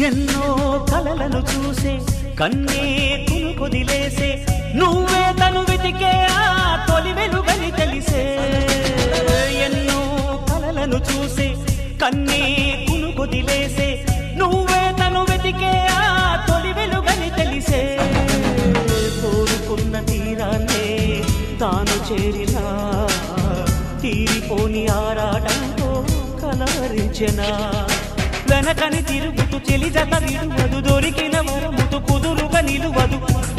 ఎన్నో కలలను చూసే కన్నే కునుకొదిలేసే నువ్వే తను వెతికే ఆ తొలి వెలుగని తెలిసే ఎన్నో కలలను చూసే కన్నే కునుకొదిలేసే నువ్వే తను వెతికే ఆ తొలి వెలుగని తెలిసే కోరుకున్న తీరాన్నే తాను చేరినా తీరిపోని ఆరాటంతో కలవరించెనా వెనకని తిరుగుతూ చెలి జత విడువదు దొరికిన వరముతు కుదురుగా నిలువదు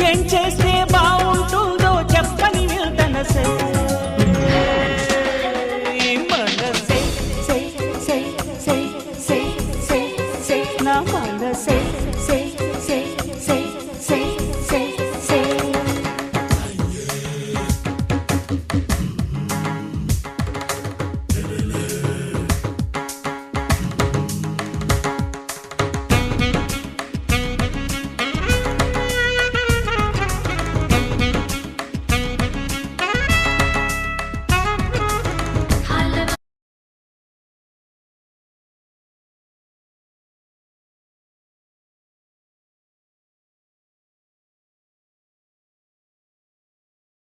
ఏం చేస్తే బాగుంటుందో చెప్పని వెళ్తనసే